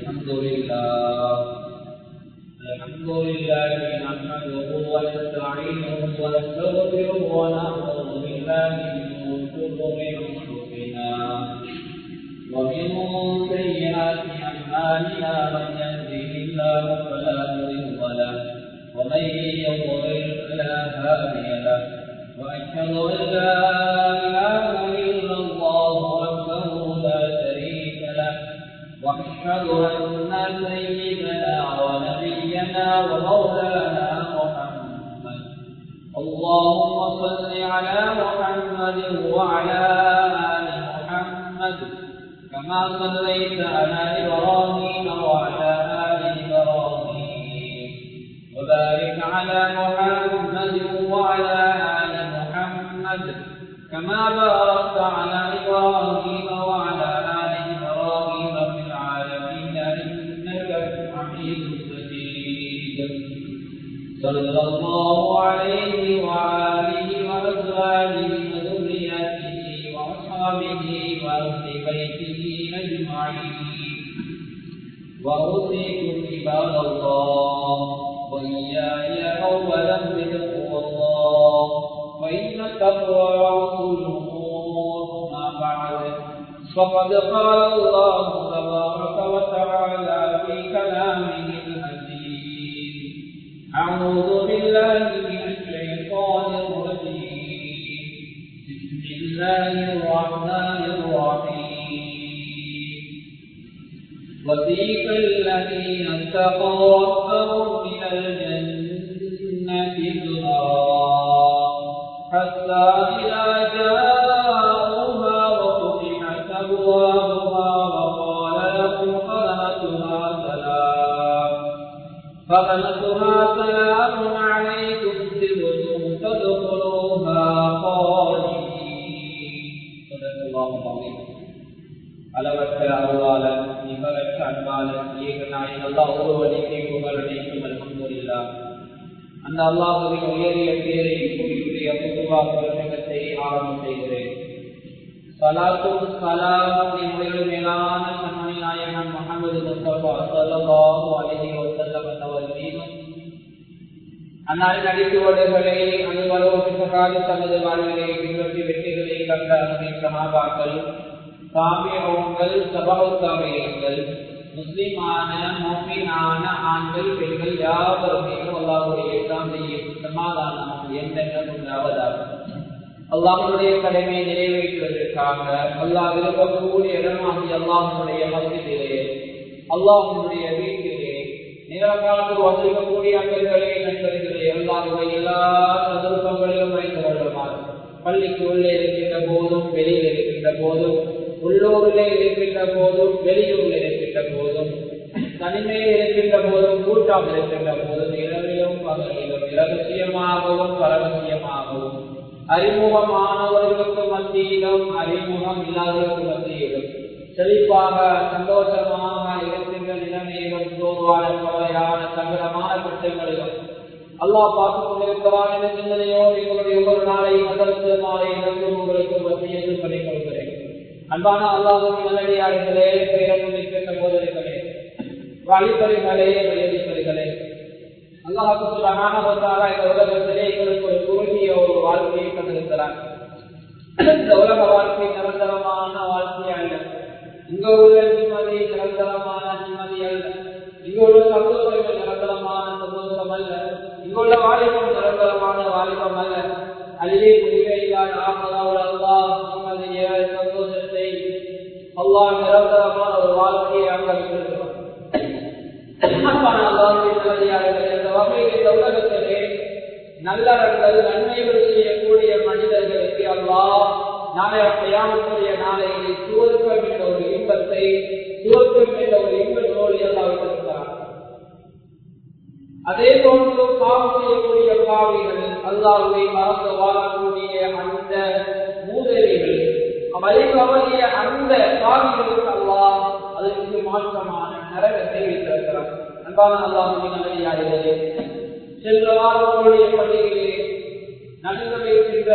الحمد لله نحمده ونستعينه ونستغفره ونعوذ بالله من شرور أنفسنا ومن سيئات أعمالنا من يهده الله فلا مضل له ومن يضلل فلا هادي له وأشهد أن لا إله إلا الله وحده لا شريك له وأشهد أن سيدنا ونبينا ومولانا محمد اللهم صل على محمد وعلى آل محمد كما صليت على إبراهيم وعلى آل إبراهيم وبارك على محمد وعلى آل محمد كما باركت على إبراهيم وعلى آل إبراهيم في العالمين إنك حميد مجيد صلى الله عليه وآله وأزواجه وذريته وأصحابه وأهل بيته أجمعين وأوصيكم عباد الله وإياي أولا بتقوى الله فإن التقوى رأس الأمور ما بعد فقد قال الله تبارك وتعالى في كلامه الحكيم أعوذ بالله من الشيطان الرجيم بسم الله الرحمن الرحيم وسيق الذين اتقوا ربهم إلى الجنة زمرا حتى إذا جاءوها وفتحت أبوابها وقال لهم خزنتها سلام عليكم طبتم فادخلوها خالدين صدق الله العظيم அளவற்ற அருளாளன் நிகரற்ற அன்பாளன் ஏகநாயன் அல்லாஹ் ஒருவனுக்கே புகழ் அனைத்தும் அல்ஹம்துலில்லாஹ். அந்த அல்லாஹ்வின் உயரிய பேரை குறிப்பிய புதுவாக பிரசங்கத்தை ஆரம்பம் செய்கிறேன். ஸலாத்தும் ஸலாமும் நம்முடைய மேலான கண்மணி நாயகன் முஹம்மது முஸ்தபா ஸல்லல்லாஹு அலைஹி வஸல்லம் அவர்கள் மீதும் அன்னாரின் அடிச்சுவடுகளை அனைவரும் பிற்கால தமது வாழ்விலே பின்பற்றி வெற்றிகளை கண்ட அனைத்து சஹாபாக்கள் தாபிஊன்கள் தபஉ தாபிஈன்கள் முஸ்லிமான முஃமினான ஆண்கள் பெண்கள் யாவரும் மீதும் அல்லாஹ்வுடைய சாந்தியும் சமாதானமும் என்றென்றும் உண்டாவதாக. அல்லாஹ்வுடைய கடமையை நிறைவேற்றுவதற்காக அல்லாஹ் விரும்பக்கூடிய இடமாகி அல்லாஹ்வுடைய மஸ்ஜிதிலே அல்லாஹ்வுடைய வீட்டிலே நிரந்தரமாக வந்திருக்கக்கூடிய அன்பர்களே நண்பர்களே அல்லாஹ்வுடைய எல்லா சந்தர்ப்பங்களிலும் வைத்து கொள்ளுமாறு பள்ளிக்கு உள்ளே இருக்கின்ற போதும் வெளியில் இருக்கின்ற போதும் உள்ளூரிலே இருக்கின்ற போதும் வெளியூரில் இருக்கின்ற போதும் தனிமையில் இருக்கின்ற போதும் கூட்டாக இருக்கின்ற போதும் இரவிலும் பகலிலும் இரகசியமாகவும் பரவசியமாகவும் அறிமுகமானவர்களுக்கு மத்தியிலும் அறிமுகம் இல்லாதவர்களுக்கு மத்தியிலும் செழிப்பாக சந்தோஷமாக இருக்கின்ற நிலைமையிலும் சோர்வான கவலையான சங்கடமான குற்றங்களிலும் அல்லாஹ் பார்த்துக் கொண்டிருக்கிறான் என்ற சிந்தனையோடு எங்களுடைய ஒவ்வொரு நாளையும் அதற்கு மாலை என்றும் உங்களுக்கு மத்தியில் பண்ணிக்கொள்கிறேன். அன்பான அல்லாஹ்வின் நல்லடியார்களே, பேரன்பு மிக்க சகோதரர்களே, வாலிபர்களே, வயோதிபர்களே, அல்லாஹ் சுப்ஹானஹு வ தஆலா இந்த உலகத்திலே எங்களுக்கு ஒரு குறுகிய ஒரு வாழ்க்கையை தந்திருக்கிறார். இந்த உலக வாழ்க்கை நிரந்தரமான வாழ்க்கை அல்ல. இங்க உள்ள நிம்மதி நிரந்தரமான நிம்மதி அல்ல. இங்க உள்ள சந்தோஷங்கள் நிரந்தரமான சந்தோஷம் அல்ல. இங்குள்ள வாலிபம் நிரந்தரமான வாலிபம் அல்ல. அதிலே முடிவே இல்லாத ஆமதாவுல் அல்லாஹ் நிம்மதிய சந்தோஷத்தை அல்லாஹ் நிரந்தரமான ஒரு வாழ்க்கையை அங்கீகரித்திருக்கிறார். நல்லறங்கள் நன்மைகள் செய்யக்கூடிய மனிதர்களுக்கு அல்லாஹ் நாளைய கியாமத்துடைய நாளையிலே சுவர்க்கம் என்ற ஒரு இன்பத்தை சுவர்க்கம் என்ற ஒரு இன்பத்தோடு அல்லாஹ் வைத்திருக்கிறார். அதே போன்று பாவம் செய்யக்கூடிய பாவிகள் அல்லாஹ்வை மறந்து வாழக்கூடிய அந்த மூதேவிகள் வழிபவறிய அந்த பாவிகளுக்கு அல்லாஹ் அதற்கு மாற்றமான நரகத்தை வைத்திருக்கிறார். அன்பான அல்லாஹ்வின் நல்லடியார்களே, சென்ற வாரங்களுடைய பள்ளியிலே நடந்து வைக்கின்ற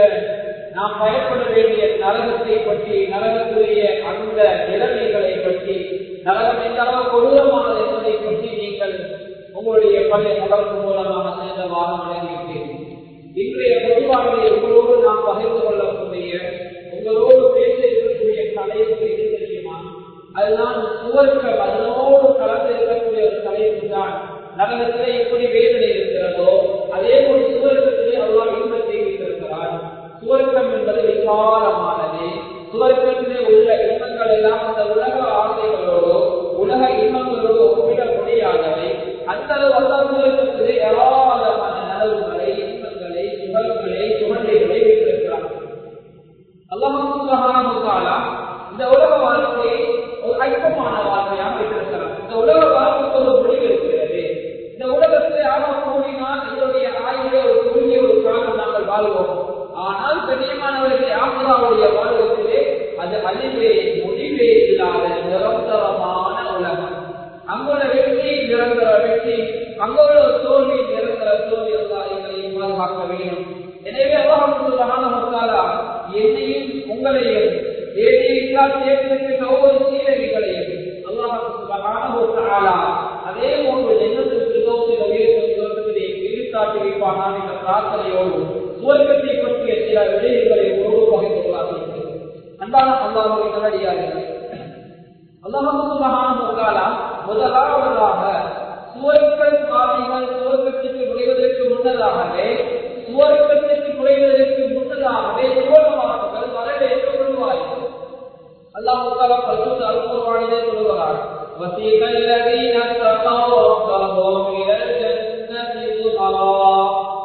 நாம் பயப்பட வேண்டிய நரகத்தை பற்றி, நரகத்துடைய அந்த நிலைமைகளை பற்றி, நரகம் எந்த அளவு கொடூரமான பழைய தொடர்பு மூலமாக சேர்ந்த வாரம் வழங்கியிருக்கேன். இன்றைய பொதுவாகவே உங்களோடு நாம் பகிர்ந்து கொள்ளக்கூடிய உங்களோடு பேச இருக்கக்கூடிய தலைப்பு எது தெரியுமா? அதுதான் சுவர்க்கம், அதனோடு கலந்து இருக்கக்கூடிய ஒரு தலைப்பு தான். நரகத்திலே எப்படி வேதனை இருக்கிறதோ அதே போல் சுவர்க்கத்திலே அல்லாஹ் இன்பத்தை வைத்திருக்கிறார். சுவர்க்கம் என்பது விசாலமானது. சுவர்க்கத்திலே உள்ள இன்பங்கள் எல்லாம் அந்த உலக ஆசைகளோடு உலக இன்பங்களோடு ஒப்பிட முடியாதவை. அந்த அளவு அல்லாஹ் சுவர்க்கத்திலே ஏராளமான நலவுகளை, இன்பங்களை, சுகங்களை, சுகண்டைகளை வைத்திருக்கிறார். அல்லாஹ் சுப்ஹானஹு வ தஆலா இந்த உலக வாழ்க்கையை ஒரு அற்பமான வாழ்க்கையாக வைத்திருக்கிறார். இந்த உலக வாழ்க்கைக்கு ஒரு முடிவு இருக்கிறது. இந்த உலகத்திலே கூடினால் இதனுடைய ஆயுளே ஒரு குறுகிய ஒரு காலம் நாங்கள் வாழ்வோம். ஆனால் பெரியமானவர்களே, ஆசிராவுடைய வாழ்வத்திலே அது அழிவே முடிவே இல்லாத நிரந்தரமான உலகம். அங்குள்ள வெற்றி நிரந்தர வெற்றி, அங்குள்ள தோல்வி நிரந்தர தோல்வி. அல்லாஹ் எங்களை பாதுகாக்க வேண்டும். எனவே அல்லாஹ் சுப்ஹானஹு வ தஆலா என்னையும் உங்களையும் தேர்ந்தெடுத்த ஒவ்வொரு சீரழிகளையும் அல்லாஹ் சுப்ஹானஹு வ தஆலா அதே போன்று ஜன்னத்துல் ஃபிர்தௌஸில் உயர்த்தப்பட்டதை விரித்தாட்டி வைப்பானான் என்ற பிரார்த்தனையோடு சுவர்க்கத்தை பற்றிய சில விடயங்களை ஒவ்வொரு பகிர்ந்து கொள்ளார்கள். அன்பான அல்லாஹ்வுடைய நல்லடியார்களே, அல்லாஹ் சுப்ஹானஹு வ தஆலா முதலாவதாக சுவர்க்கத்துக்கு நுழைவதற்கு முன்னதாகவே சுவர்க்கவாதிகள் வரவேற்று கொள்வார்கள். அல்லாஹ் தஆலா பரிசுத்த அல்-குர்ஆனிலே சொல்கிறார், وَسِيقَ الَّذِينَ اتَّقَوْا رَبَّهُمْ إِلَى الْجَنَّةِ زُمَرًا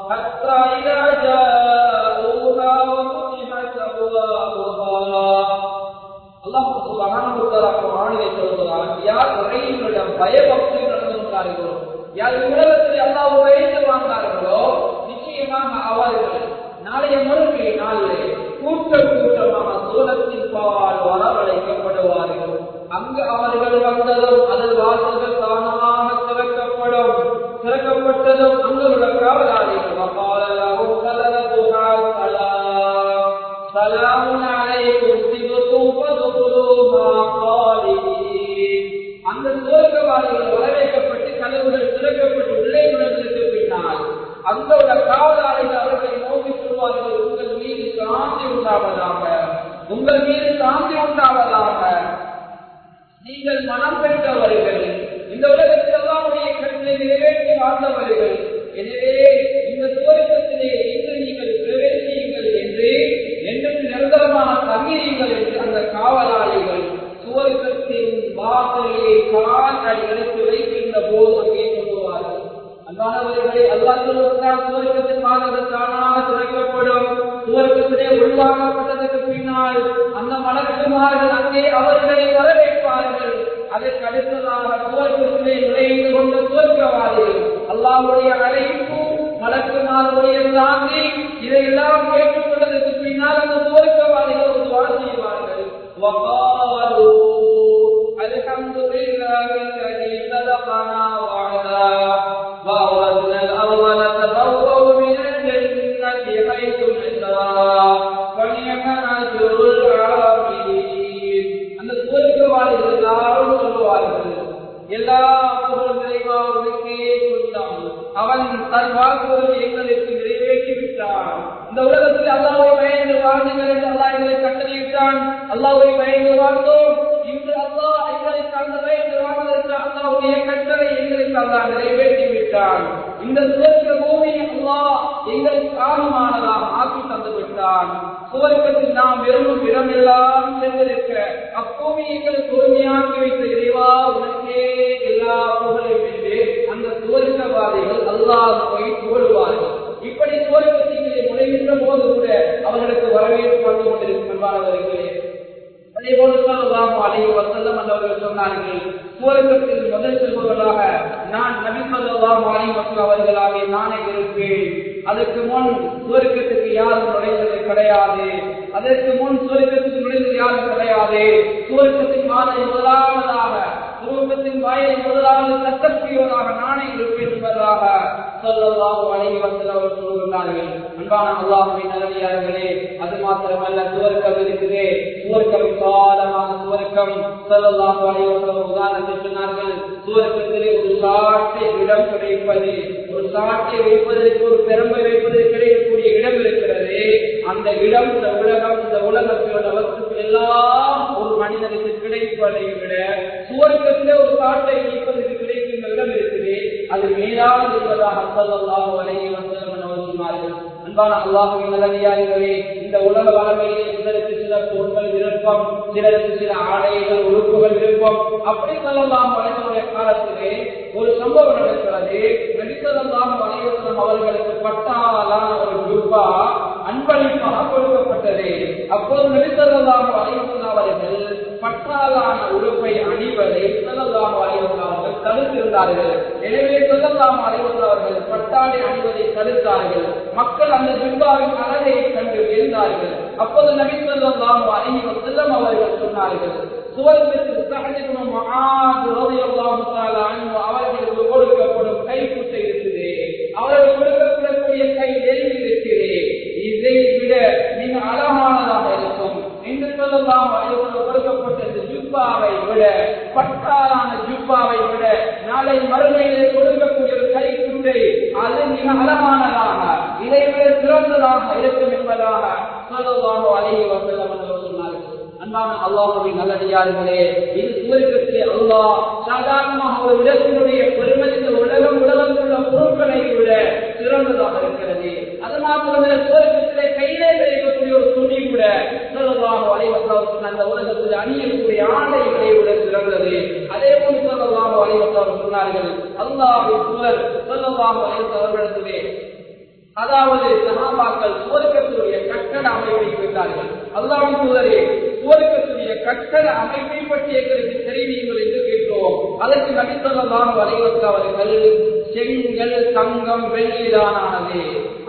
حَتَّى إِذَا جَاءُوهَا وَفُتِحَتْ أَبْوَابُهَا. அல்லாஹ் சுப்ஹானஹு வ தஆலா குர்ஆனிலே சொல்கிறார், யார் இறைவனிடம் பயபக்தி நடந்தார்களோ, யார் உலகத்தில் அல்லாஹ்வை பயந்து வாழ்ந்தார்களோ, நிச்சயமாக அவர்கள் நாளைய மறுமை நாளிலே கூட்டமாக சூரத்தின் பால் வரவழைக்கப்படுவார்கள். அங்கு அவர்கள் வந்ததும் அதன் வாசல்கள் தானாக திறக்கப்படும். திறக்கப்பட்டதும் அங்குள்ள காவலாளிகள் அந்த சுவர்க்கவாதிகள் வரவேற்கப்பட்டு கதவுகள் திறக்கப்பட்டு உள்ளே நுழைந்ததற்கு பின்னால் அந்த காவலாளிகள் அவர்களை நோக்கி சொல்வார்கள், உங்கள் மீது சாந்தி உண்டாவதாக, உங்கள் மீது சாந்தி உண்டாவதாக. நீங்கள் மனம் பெற்றவர்கள், இந்த உலகத்தில் எல்லாருடைய கட்டளை நிறைவேற்றி வாழ்ந்தவர்கள். எனவே இந்த சுவர்க்கத்திலே இன்று நீங்கள் பிரவேசியுங்கள் என்று என்றும் நிரந்தரமான தங்கியுங்கள் என்று அந்த காவலாளிகள் சுவர்க்கத்தின் வாசலை கால் அடி எடுத்து வைக்கின்ற போது அங்கே சொல்லுவார்கள். அன்பானவர்களே, அல்லாஹ் சொல்லுகிறார், சுவர்க்கத்தின் வாசல் தானாக திறக்கப்படும். சுவர்க்கத்திலே உள்வாங்கப்பட்டதற்கு பின்னால் அந்த மலக்குமார்கள் அங்கே அவர்களை வரவேற்பார்கள். அதற்கு அடுத்ததாக சுவர்க்கத்திலே நுழைந்து கொண்ட சுவர்க்கவாதிகள் அல்லாஹ்வுடைய அழைப்பு, மலக்குமார்களுடைய சாந்தி, இதையெல்லாம் கேட்டுக்கொண்டதற்கு பின்னால் அந்த சுவர்க்கவாதிகள் ஒரு துஆ செய்வார்கள். வகாலு அல்ஹம்துலில்லாஹி அல்லதி ஸதகனா வஅதா وَأَوْرَثْنَا الْأَرْضَ نَتَبَوَّأُ مِنَ الْجَنَّةِ حَيْثُ نَشَاءُ فَنِعْمَ أَجْرُ الْعَامِلِينَ. அந்த சுவர்க்கவாதிகள் எல்லாரும் சொல்லுவார்கள், எல்லா புகழும் இறைவனுக்கே சொந்தம், அவன் தன் வாக்குறுதியை எங்களுக்கு நிறைவேற்றி விட்டான். இந்த உலகத்தில் அல்லாஹ்வை பயந்து வாழ்ந்தீர்கள் என்று அல்லாஹ் எங்களை கட்டளையிட்டான். அல்லாஹ்வை பயந்து வாழ்ந்தோம். இன்று அல்லாஹ் எங்களுக்கு அந்த பயந்து வாழ்வதற்கு அல்லாஹ்வுடைய கட்டளை எங்களுக்கு அல்லாஹ் நிறைவேற்றி விட்டான். இந்த சுவர்க்க பூமி அல்லாஹ் எங்களுக்கு காரணமானதாக ஆக்கி தந்து விட்டான். சுவர்க்கத்தில் நாம் வெறும் இடமெல்லாம் சென்றிருக்க அப்பூமி எங்களுக்கு பொறுமையாக்கி வைத்த இறைவா, உனக்கே எல்லா புகழையும் என்று அந்த சுவர்க்கவாதிகள் அல்லாஹ்வை புகழுவார்கள். இப்படி சுவர்க்கத்திலே நுழைகின்ற போது கூட அவர்களுக்கு வரவேற்பு வந்து கொண்டிருக்கும். அன்பானவர்களே, அதேபோல ஸல்லல்லாஹு அலைஹி வஸல்லம் அவர்கள் சொன்னார்கள், சுவர்க்கத்தில் முதல் செல்பவர்களாக நான் நபி ஸல்லல்லாஹு அலைஹி வஸல்லம் அவர்களாக நானே இருப்பேன். அதற்கு முன் சுவர்க்கத்துக்கு யாரும் நுழைந்தது கிடையாது. அதற்கு முன் சுவர்க்கத்துக்கு நுழைந்தது யாரும் கிடையாது. சுவர்க்கத்தின் மாதிரி முதலாவதாக சுரூபத்தின் வாயை முதலாவது தட்டக்கூடியவராக நானே இருப்பேன் என்பதாக ஸல்லல்லாஹு அலைஹி வஸல்லம் அவர்கள் சொல்கிறார்கள். அன்பான அல்லாஹ்வின் நல்லடியார்களே, அது மாத்திரமல்ல, சுவர்க்கம் இருக்கிறே, சுவர்க்கம் விசாலமான சுவர்க்கம். ஸல்லல்லாஹு அலைஹி வஸல்லம் உதாரணத்தை சொன்னார்கள். சுவர்க்கத்திலே ஒரு சாட்டை இடம் கிடைப்பது, ஒரு சாட்டை வைப்பதற்கு, ஒரு பெரும்பை வைப்பதற்கு கிடைக்கக்கூடிய இடம் இருக்கிறது. அந்த இடம் இந்த உலகத்தோட வஸ்துக்கள் எல்லாம் ஒரு மனிதனுக்கு கிடைப்பதை விட சுவர்க்கத்திலே ஒரு சாட்டை வைப்பதற்கு கிடைக்கின்ற இடம் இருக்குது. அது மேலாக இருப்பதாக ஸல்லல்லாஹு அலைஹி வஸல்லம் அவர்கள் சொன்னார்கள். அன்பான அல்லாஹ்வின் நல்லடியார்களே, இந்த உலக வாழ்க்கையிலே சிலருக்கு சில பொருட்கள் விருப்பம், சிலருக்கு சில ஆடைகள் உறுப்புகள் விருப்பம். அப்படி ஸல்லல்லாஹு அலைஹி வஸல்லம் காலத்திலே ஒரு சம்பவம் நடக்கிறது. நபி ஸல்லல்லாஹு அலைஹி வஸல்லம் அவர்களுக்கு பட்டாலான ஒரு ஜுப்பா அன்பளிப்பாக கொடுக்கப்பட்டது. அப்போது நபி ஸல்லல்லாஹு அலைஹி வஸல்லம் அவர்கள் பட்டாலான உறுப்பை அணிவதை ஸல்லல்லாஹு அலைஹி வஸல்லம் அவர்கள் தடுத்திருந்தார்கள். எனவே ஸல்லல்லாஹு அலைஹி வஸல்லம் அவர்கள் பட்டாடை அணிவதை தடுத்தார்கள். மக்கள் அந்த ஜுப்பாவின் அழகை கண்டு வியந்தார்கள். அப்போது நபி ஸல்லல்லாஹு அலைஹி வஸல்லம் அவர்கள் சொன்னார்கள், சுவர்க்கத்தில் ஸஅத் இப்னு முஆத் ரலியல்லாஹு தஆலா அன்ஹு அவர்களுக்கு கொடுக்கப்படும் கைக்குட்டை இருக்குது, அவர்கள் கொடுக்கப்படக்கூடிய கை நெருங்கி இருக்குது, இதை விட மிக அழகானதாக இருக்கும் என்று ஸல்லல்லாஹு அலைஹி வஸல்லம் கொடுக்கப்பட்ட ஜுப்பாவை விட, பட்டாலான ஜுப்பாவை விட நாளை மறுமையிலே கொடுக்கக்கூடிய ஒரு கைக்குட்டை அது மிக அழகானதாக, இதை விட சிறந்ததாக இருக்கும் என்பதாக ஸல்லல்லாஹு அலைஹி வஸல்லம் அவர்கள் சொன்னார்கள். அன்பான அல்லாஹ்வின் நல்லடியார்களே, இது சுவர்க்கத்திலே அல்லாஹ் சாதாரணமாக ஒரு இடத்தினுடைய பெருமை இந்த உலகத்தில் உள்ள பொருட்களை விட சிறந்ததாக இருக்கிறது. அது மாத்திரமல்ல, சுவர்க்கத்திலே கையிலே கிடைக்கக்கூடிய ஒரு துணி கூட ஸல்லல்லாஹு அலைஹி வஸல்லம் அந்த உலகத்தில் அணியக்கூடிய ஆடைகளை விட சிறந்தது. அதே போல் ஸல்லல்லாஹு அலைஹி வஸல்லம் சொன்னார்கள், அல்லாஹ்வின் தூதர் ஸல்லல்லாஹு அலைஹி வஸல்லம் அவர்களிடத்திலே, அதாவது சஹாபாக்கள் சுவர்க்கத்துடைய கட்டட அமைப்பை கேட்டார்கள். அல்லாஹ்வின் தூதரே, சுவர்க்கத்துடைய கட்டட அமைப்பை பற்றி எங்களுக்கு தெரிவியுங்கள் என்று கேட்டோம். அதற்கு நபி ஸல்லல்லாஹு அலைஹி வஸல்லம் அவர்கள், செங்கல் தங்கம் வெள்ளிதானானது,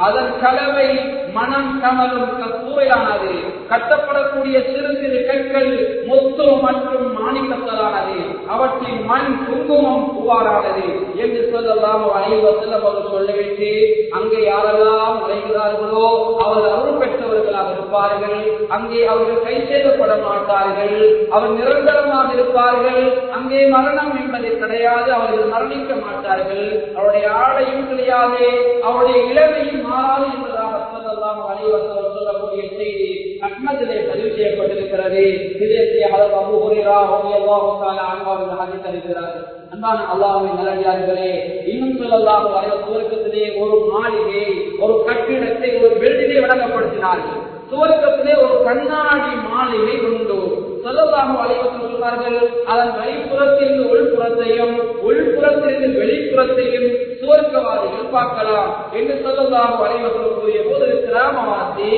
அதன் கலவை மனம் கமலும் கஸ்தூரியானது, கட்டப்படக்கூடிய சிறு சிறு கற்கள் முத்து மற்றும் மாணிக்கத்தாலானது, அவற்றின் மண் குங்குமம் பூவாரானது என்று ஸல்லல்லாஹு அலைஹி வஸல்லம் அவர்கள் சொல்லிவிட்டு, அங்கே யாரெல்லாம் நுழைகிறார்களோ அவர்கள் அருள் பெற்றவர்களாக இருப்பார்கள், அங்கே அவர்கள் கை செய்யப்பட மாட்டார்கள், அவர் நிரந்தரமாக இருப்பார்கள், அங்கே மரணம் என்பது கிடையாது, அவர்கள் மரணிக்க மாட்டார்கள், அவருடைய ஆடையும் கிடையாது, அவருடைய இளமையும் மாறாது என்பதாக ஸல்லல்லாஹு அலைஹி வஸல்லம் சொல்லக்கூடிய செய்தி அஹ்மதிலே பதிவு செய்யப்பட்டிருக்கிறது. இதை ஹதரத் அபூ ஹுரைரா ரலியல்லாஹு தஆலா அன்ஹு அவர்கள் ஹதீஸ் அறிவிக்கிறார்கள். அன்பான அல்லாஹ்வின் நல்லடியார்களே, இன்னும் ஸல்லல்லாஹு அலைஹி வஸல்லம் சுவர்க்கத்திலே ஒரு மாளிகை, ஒரு கட்டிடத்தை, ஒரு பில்டிங்கை வழங்கப்படுத்தினார்கள். சுவர்க்கத்திலே ஒரு கண்ணாடி மாளிகை உண்டு. ஸல்லல்லாஹு அலைஹி வஸல்லம் சொன்னார்கள், அதன் வெளிப்புறத்திலிருந்து உள்புறத்தையும் உள்புறத்திலிருந்து வெளிப்புறத்தையும் சுவர்க்கவாதிகள் பார்க்கலாம் என்று ஸல்லல்லாஹு அலைஹி வஸல்லம் கூறிய போது கிராமவாசி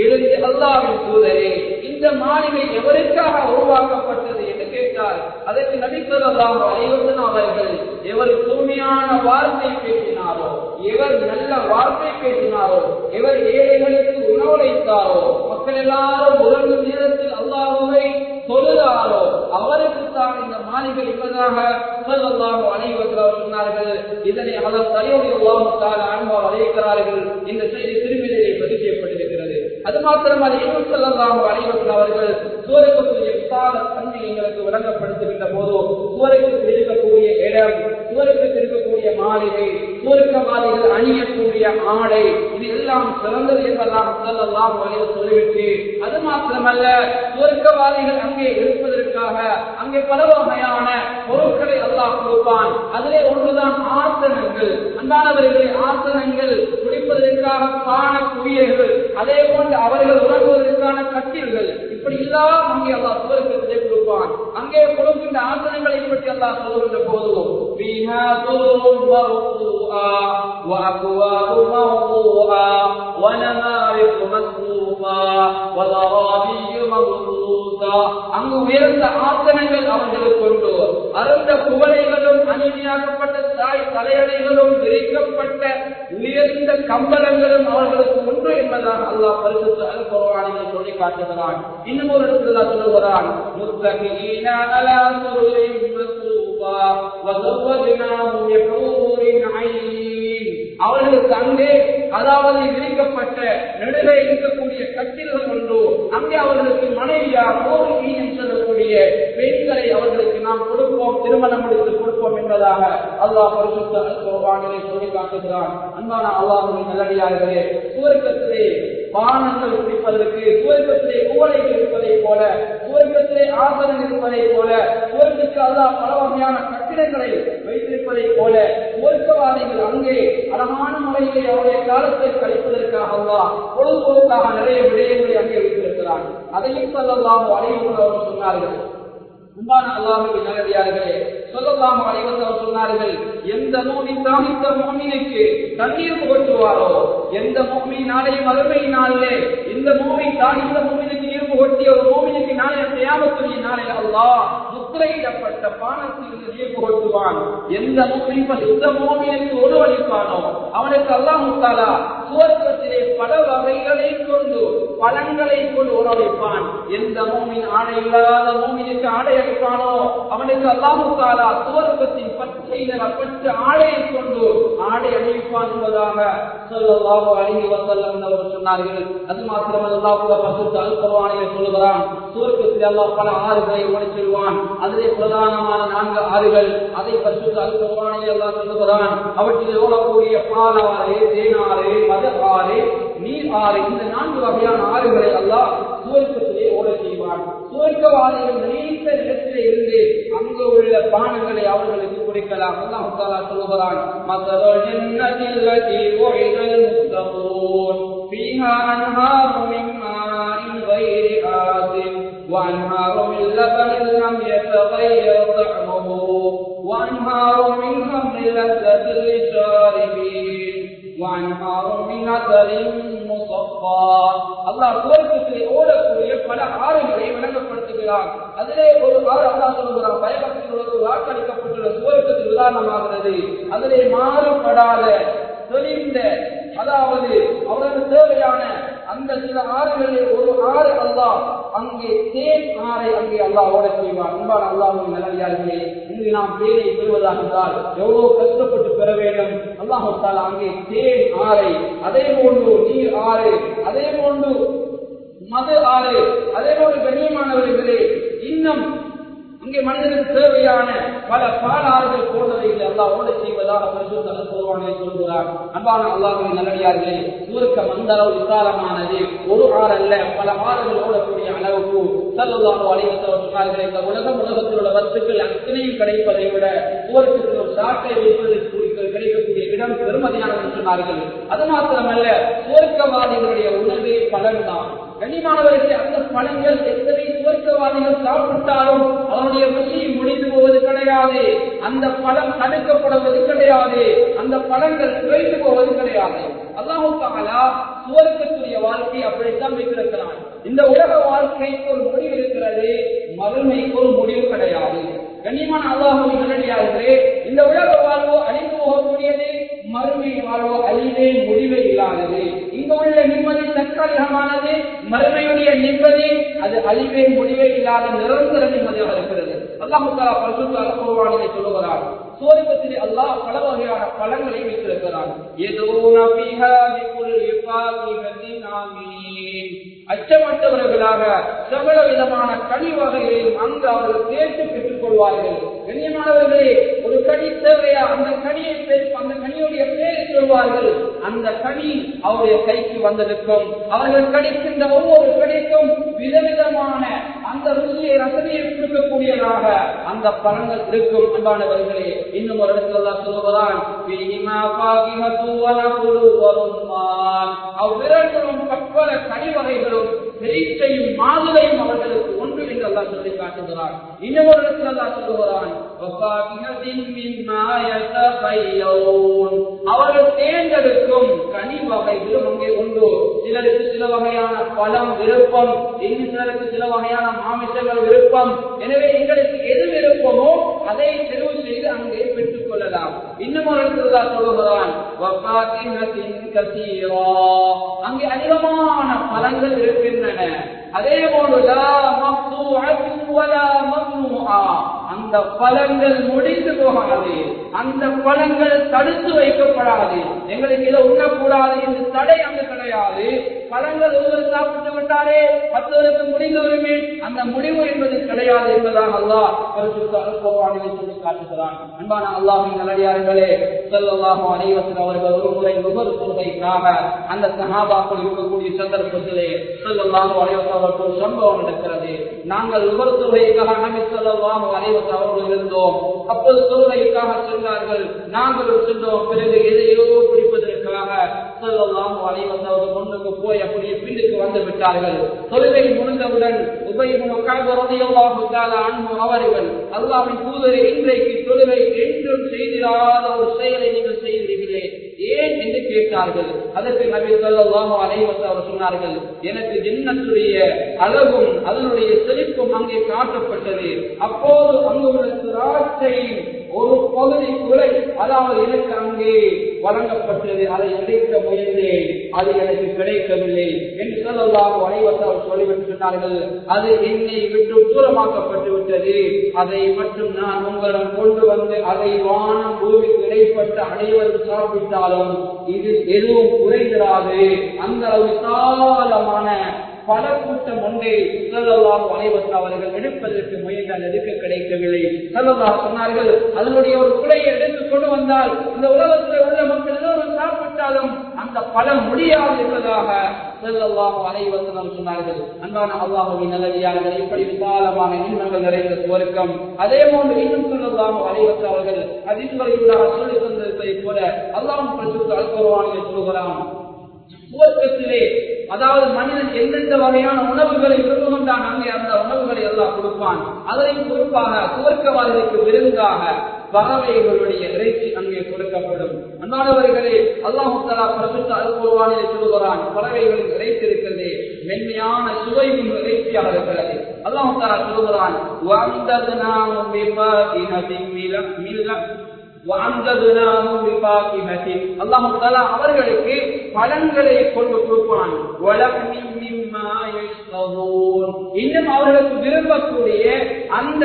எழுந்து, அல்லாஹ்வின் தூதரே, இந்த மாளிகை எவருக்காக உருவாக்கப்பட்டது என்று கேட்டார். அதற்கு நபி ஸல்லல்லாஹு அலைஹி வஸல்லம் அவர்கள், எவர் தூய்மையான வார்த்தை பேசினாரோ, எவர் நல்ல வார்த்தை பேசினாரோ, எவர் ஏழைகளுக்கு உணவளித்தாரோ, மக்கள் எல்லாரும் உறங்கும் நேரத்தில் அல்லாஹ்வை தொழுதாரோ, அவருக்கு தான் இந்த மாளிகை என்பதாக ஸல்லல்லாஹு அலைஹி வஸல்லம் சொன்னார்கள். இதனை ஹதரத் அலி ரலியல்லாஹு தஆலா அன்ஹு அறிவிக்கிறார்கள். இந்த செய்தி திருமதியிலே பதிவு செய்யப்பட்டிருக்கிறது. அது மாத்திரமல்ல, இன்னும் ஸல்லல்லாஹு அலைஹி வஸல்லம் அவர்கள் சுவர்க்கத்துடைய விசால தன்மை எங்களுக்கு விளங்கப்படுத்துகின்ற போது, சுவர்க்கத்தில் இருக்கக்கூடிய இடம், சுவர்க்கத்தில் இருக்கக்கூடிய மாளிகை, சுவர்க்கவாதிகள் அணியக்கூடிய ஆடை, இது எல்லாம் சிறந்தது என்பதாக ஸல்லல்லாஹு அலைஹி வஸல்லம் சொல்லிவிட்டு, அது மாத்திரமல்ல, சுவர்க்கவாதிகள் அங்கே இருப்பதற்காக அங்கே பல வகையான பொருட்களை அல்லாஹ் கொடுப்பான். அதிலே ஒன்றுதான் ஆசனங்கள். அன்பானவர்களே, ஆசனங்கள், குடிப்பதற்காக பான குவியல்கள், அதே போன்று அவர்கள் உறங்குவதற்கான கட்டில்கள், இப்படி எல்லாம் அங்கே அல்லாஹ் சுவர்க்கத்திலே கொடுப்பான். அங்கே கொடுக்கின்ற ஆசனங்களை பற்றி அல்லாஹ் சொல்கின்ற போது, فيها سرر مرفوعة وأكواب موضوعة ونمارق مصفوفة وزرابي مبثوثة. அங்கு உயர்ந்த ஆசனங்கள் அவர்களுக்கு உண்டு, அருந்த குவளைகளும் அணிமையாக்கப்பட்ட தலையணைகளும் விரிக்கப்பட்ட உயர்ந்த கம்பளங்களும் அவர்களுக்கு உண்டு என்பதாக அல்லாஹ் பரிசுத்த அல் குர்ஆனில் சொல்லி காட்டுகிறான். இன்னும் ஒரு இடத்தில் சொல்லுகிறான், முத்தகீன அலா சுருரின் மஸ்ஃபூஃபா யூசுஃபா வஸவ்வஜ்னாஹு பிஹூரின் ஐன். அவர்களுக்கு அங்கே அதாவது விரிக்கப்பட்ட நடுவே இருக்கக்கூடிய கட்டில்கள் ஒன்று, அங்கே அவர்களுக்கு மனைவியார் ஹூரின் சொல்லக்கூடிய பெண்களை அவர்களுக்கு நாம் கொடுப்போம், திருமணம் முடித்து கொடுப்போம் என்பதாக அல்லாஹ் பரிசுத்த குர்ஆனிலே சொல்லி காட்டுகிறான். அன்பான அல்லாஹ்வின் நல்லடியார்களே, சுவர்க்கத்திலே பானங்கள் குடிப்பதற்கு, சுவர்க்கத்திலே குவளைகள் இருப்பதை போல, சுவர்க்கத்திலே ஆசனம் இருப்பதை போல, சுவர்க்கத்துக்கு அல்லாஹ் பல வகையான கட்டிடங்களை வைத்திருப்பதை போல, சுவர்க்கவாதிகள் அங்கே அழகான முறையிலே அவருடைய காலத்தை கழிப்பதற்காக அல்லாஹ் பொழுதுபோக்காக நிறைய விடயங்களை அங்கே வைத்திருக்கிறான். அதையும் ஸல்லல்லாஹு அலைஹி வஸல்லம் சொன்னார்கள். அன்பான அல்லாஹ்வின் நல்லடியார்களே, ஸல்லல்லாஹு அலைஹி வஸல்லம் சொன்னார்கள், எந்த மூமின் தாகித்த மூமினுக்கு தண்ணீர் புகட்டுவாரோ, எந்த மூமின் நாளை மறுமை நாளிலே இந்த மூமின் தாகித்த மூமினுக்கு நீர் புகட்டிய ஒரு மூமினுக்கு நாளைய கியாமத்துடைய நாளில் அல்லாஹ் முத்திரையிடப்பட்ட பானத்திலிருந்து நீர் புகட்டுவான். எந்த மூமின் பசுத்த மூமினுக்கு உணவளிப்பானோ அவனுக்கு அல்லாஹ் தஆலா சுவர்க்கத்திலே பல வகைகளை கொண்டு பழங்களை கொண்டு உணவளிப்பான். எந்த மூமின் ஆடை இல்லாத மூமினுக்கு ஆடை அளிப்பானோ அவனுக்கு அல்லாஹ் தஆலா சுவர்க்கத்தின் பச்சை நிற பச்சை ஆடையை கொண்டு ஆடை அணிவிப்பான் என்பதாக ஸல்லல்லாஹு அலைஹி வஸல்லம் அவர்கள் சொன்னார்கள். அது மாத்திரமல்ல, அல்லாஹ் கூட பரிசுத்த அல் குர்ஆனிலே சொல்கிறான், சுவர்க்கத்தில் அல்லாஹ் பல ஆறுகளை ஓடச் அதிலே பிரதானமான 4 ஆறுகள். அதை பரிசுத்த அல் குர்ஆனிலே அல்லாஹ் சொல்கிறான், அவற்றில் ஓடக்கூடிய பாலாறு, தேனாறு, மது ஆறு, நீர் ஆறு, இந்த 4 வகையான ஆறுகளை அல்லாஹ் சுவர்க்கத்திலே ஓட செய்வான். சுவர்க்கவாதிகள் நீண்ட இடத்திலே இருந்து அங்கு உள்ள பானங்களை அவர்களுக்கு குடிக்கலாம். அல்லாஹ் தஆலா சொல்கிறான், மஸலல் ஜன்னத்தில் லதி உஇதல் முத்தகூன் ஃபீஹா அன்ஹாரு மின் மாஇன் கைரி ஆசின் وأنهار من لبن لم يتغير طعمه وأنهار من خمر لذة للشاربين وأنهار من عسل مصفى. அல்லாஹ் சுவர்க்கத்திலே ஓடக்கூடிய பல ஆறுகளை விளங்கப்படுத்துகிறார். அதிலே ஒரு ஆறு அல்லாஹ் சொல்கிறார், பயபக்தியில் ஒரு வாக்களிக்கப்பட்டுள்ள சுவர்க்கத்தில் உதாரணமாகிறது. அதிலே மாறுபடாத தெளிந்த, அதாவது அவருக்கு தேவையான அந்த சில ஆறுகளில் ஒரு ஆறு அல்லாஹ் அங்கே தேன் ஆறை அங்கே அல்லாஹ் ஓட செய்வார். அன்பான அல்லாஹ்வின் நல்லடியார்களே, இங்கு நாம் தேனை பெறுவதாக இருந்தால் எவ்வளவு கஷ்டப்பட்டு பெற வேண்டும். அல்லாஹ் தஆலா அங்கே தேன் ஆறை, அதே போன்று நீர் ஆறு, அதே போன்று மது ஆறு, அதே போன்று கண்ணியமானவர்களே, இன்னும் அங்கே மனிதனுக்கு தேவையான பல பாலாறுகள் போன்றவைகளை அல்லாஹ் ஓட செய்வதாக பரிசுத்த அல் குர்ஆனிலே சொல்கிறார். அன்பான அல்லாஹ்வின் நல்லடியார்களே, சுவர்க்கம் அந்த அளவு விசாலமானது. ஒரு ஆறு அல்ல, பல ஆறுகள் ஓடக்கூடிய அளவுக்கு ஸல்லல்லாஹு அலைஹி வஸல்லம் சொன்னார்கள், இந்த உலகத்தில் உள்ள வஸ்துக்கள் அத்தனையும் கிடைப்பதை விட சுவர்க்கத்தில் ஒரு சாட்டை வைப்பதற்கு கிடைக்கக்கூடிய இடம் பெருமதியானது சொன்னார்கள். அது மாத்திரமல்ல, சுவர்க்கவாதிகளுடைய உணவே பலன் தான். கண்ணியமானவர்களே, அந்த பழங்கள் எத்தனை சுவர்க்கவாதிகள் சாப்பிட்டாலும் அவருடைய ருசி முடிந்து போவது கிடையாது. அந்த பழம் தடுக்கப்படுவது கிடையாது. அந்த பழங்கள் குறைந்து போவது கிடையாது. அல்லாஹ் தஆலா சுவர்க்கத்துடைய வாழ்க்கை அப்படித்தான் வைத்திருக்கிறான். இந்த உலக வாழ்க்கைக்கு ஒரு முடிவு இருக்கிறது, மறுமைக்கு ஒரு முடிவு கிடையாது. கண்ணியமான அல்லாஹ்வின் நல்லடியார்களே, இந்த உலக வாழ்வோ அழிந்து போகக்கூடியது, மறுமை வாழ்வோ அழிவே முடிவே இல்லாதது. இங்கு உள்ள நிம்மதி தற்காலிகமானது, மறுமையுடைய நிம்மதி அது அழிவே முடிவே இல்லாத நிரந்தர நிம்மதியாக இருக்கிறது. அல்லாஹ் தஆலா பரிசுத்த அல் குர்ஆனிலே சொல்கிறார், சுவர்க்கத்திலே அல்லாஹ் பல வகையான பழங்களை வைத்திருக்கிறான். யதுன ஃபீஹா பிகுல்லி ஃபாகிஹத்தின் ஆமீன். அச்சமற்றவர்களாக சகல விதமான கனி வகைகளையும் அங்கு அவர்கள் கேட்டு பெற்றுக் கொள்வார்கள். கண்ணியமானவர்களே, ஒரு கனி தேவையா, அந்த கனியை அந்த கனியுடைய பேரை சொல்வார்கள். அந்த கனி அவருடைய கைக்கு வந்திருக்கும். அவர்கள் கிடைக்கின்ற ஒவ்வொரு கனிக்கும் விதவிதமான அந்த ருசியை ரசனையை கொடுக்கக்கூடியதாக அந்த பழங்கள் இருக்கும். அன்பானவர்களே, இன்னும் ஒரு இடத்துல அல்லாஹ் சொல்கிறான், அவ்விரண்டும் பற்பல கனி வகைகளும் பேச்சையும் மாதுளையும் அவர்களுக்கு ஒன்று என்று அல்லாஹ் சொல்லி காட்டுகிறான். இன்னும் ஒரு இடத்துல அல்லாஹ் சொல்கிறான், அவர்கள் தேர்ந்தெடுக்கும் கனி வகைகளும் அங்கே உண்டு. சிலருக்கு சில வகையான பழம் விருப்பம், இன்னும் சிலருக்கு சில வகையான மாமிசங்கள் விருப்பம். எனவே எங்களுக்கு எது விருப்பமோ அதை தெரிவு செய்து அங்கே பெற்றுக் கொள்ளலாம். இன்னும் ஒரு இடத்துல சொல்லுகிறான், அங்கே அதிகமான பழங்கள் இருக்கின்றன. அதே போல அந்த பலங்கள் முடிந்து போகாது, அந்த பலங்கள் தடுத்து வைக்கப்படாது. எங்களுக்கு இதை உண்ணக்கூடாது என்று தடை அங்கு கிடையாது. பலங்கள் ஒருவர் சாப்பிட்டு விட்டாரே மற்றவருக்கு முடிந்தவருமே அந்த முடிவு என்பது கிடையாது என்பதாக அல்லாஹ் சொல்லி காட்டுகிறான். அன்பான அல்லாஹ்வின் நல்லடியார்களே, ஸல்லல்லாஹு அலைஹி வஸல்லம் அவர்கள் ஒரு முறை லுஹர் தொழுகைக்காக அந்த சஹாபாக்கள் இருக்கக்கூடிய சந்தர்ப்பத்திலே ஸல்லல்லாஹு அலைஹி வஸல்லம் அவர்கள் சம்பவம் நடக்கிறது. நாங்கள் லுஹர் தொழுகைக்காக நபி ஸல்லல்லாஹு அலைஹி வஸல்லம் அவர்கள் இருந்தோம். அப்போது தொழுகைக்காக சென்றார்கள், நாங்களும் சென்றோம். பிறகு எதையோ பிடிப்பதற்காக ஸல்லல்லாஹு அலைஹி வஸல்லம் அவர்கள் முன்னுக்கு போய் அப்படியே பின்னுக்கு வந்து விட்டார்கள். தொழுகை முடிந்தவுடன் உபய் இப்னு கஅப் ரலியல்லாஹு தஆலா அன்ஹு அவர்கள் அல்லாஹ்வின் தூதரே, இன்றைக்கு தொழுகை என்றும் செய்திராத ஒரு செயலை நீங்கள் செய்கிறீர்களே ஏன் என்று கேட்டார்கள். அதற்கு நபி ஸல்லல்லாஹு அலைஹி வஸல்லம் சொன்னார்கள், எனக்கு ஜன்னத்துடைய அழகும் அதனுடைய செழிப்பும் அங்கே காட்டப்பட்டது. அப்போது அங்கு உள்ள திராட்சையின் ஒரு பகுதி குறை, அதாவது எனக்கு அங்கே வழங்கப்பட்டது. அதை கிடைக்க முயன்றேன், அது எனக்கு கிடைக்கவில்லை என்று ஸல்லல்லாஹு அலைஹி வஸல்லம் சொல்லிவிட்டு சொன்னார்கள், அது என்னை விட்டு தூரமாக்கப்பட்டு விட்டது. அதை மட்டும் நான் உங்களிடம் கொண்டு வந்து அதை வானம் பூமிக்கு இடைப்பட்ட அனைவரும் சாப்பிட்டாலும் இது எதுவும் குறைந்திராது. அந்த விசாலமான பல கூட்டம் ஒன்றை ஸல்லல்லாஹு அலைஹி வஸல்லம் அவர்கள் எடுப்பதற்கு முயன்றால் எடுக்க கிடைக்கவில்லை. ஸல்லல்லாஹு சொன்னார்கள், அதனுடைய ஒரு குலையை எடுத்து கொண்டு வந்தால் இந்த உலகத்தில் உள்ள மக்கள் எல்லோரும் சாப்பிட்டாலும் அந்த பலம் முடியாது என்பதாக ஸல்லல்லாஹு அலைஹி வஸல்லம் சொன்னார்கள். அன்பான அல்லாஹ்வின் நல்லடியார்களே, இப்படி விசாலமான இன்பங்கள் நிறைந்த சுவர்க்கம், அதே போன்று இன்னும் ஸல்லல்லாஹு அலைஹி வஸல்லம் அவர்கள் ஹதீஸ்களிலூடாக சொல்லித் தந்ததைப் போல அல்லாஹ் பரிசுத்த அல் குர்ஆனில் சொல்கிறான், சுவர்க்கத்திலே அதாவது மனிதன் எந்தெந்த வகையான உணவுகளை விரும்புகின்றான் அங்கே அந்த உணவுகளை எல்லாம் கொடுப்பான். அதனையும் குறிப்பாக சுவர்க்கவாதிகளுக்கு விருந்தாக பறவைகளுடைய இறைச்சி அங்கே கொடுக்கப்படும். அன்பானவர்களே, அல்லாஹ் தஆலா பரிசுத்த அல் குர்ஆனிலே சொல்கிறான், பறவைகளின் இறைச்சி இருக்கிறது மென்மையான சுவையும் இறைச்சியாக இருக்கிறது. அல்லாஹ் தஆலா சொல்கிறான், வஅம்தத்னாஹும் பிஃபாகிஹத்தின் அல்லாஹ் தஆலா அவர்களுக்கு பலன்களை கொண்டு கொடுப்பான். இன்னும் அவர்களுக்கு விரும்பக்கூடிய அந்த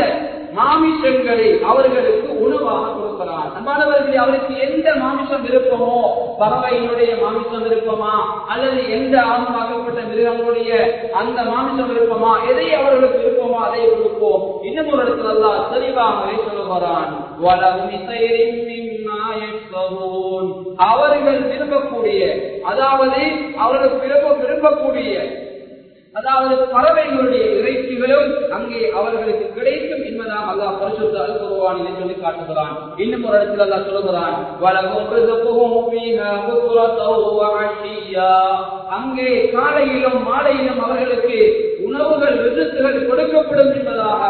மாமிசங்களை அவர்களுக்கு உணவாக கொடுக்கிறான். அன்பானவர்களே, அவருக்கு எந்த மாமிசம் விருப்பமோ, பறவையினுடைய மாமிசம் விருப்பமா அல்லது எந்த ஆகப்பட்ட மிருகங்களுடைய அந்த மாமிசம் விருப்பமா, எதை அவர்களுக்கு விருப்பமோ அதை கொடுப்போம். இன்னும் ஒரு இடத்துல அல்லாஹ் தெளிவாகவே சொல்லுகிறான், அவர்கள் விரும்பக்கூடிய அதாவது அவர்களுக்கு விரும்பக்கூடிய அதாவது பறவைகளுடைய இறைச்சிகளும் அங்கே அவர்களுக்கு கிடைக்கும் என்பதாக அல்லாஹ் பரிசுத்த அல் குர்ஆனிலே சொல்லி காட்டுகிறான். இன்னும் ஒரு இடத்தில் அல்லாஹ் சொல்கிறான், அங்கே காலையிலும் மாலையிலும் அவர்களுக்கு உணவுகள் ரிஸ்குகள் கொடுக்கப்படும் என்பதாக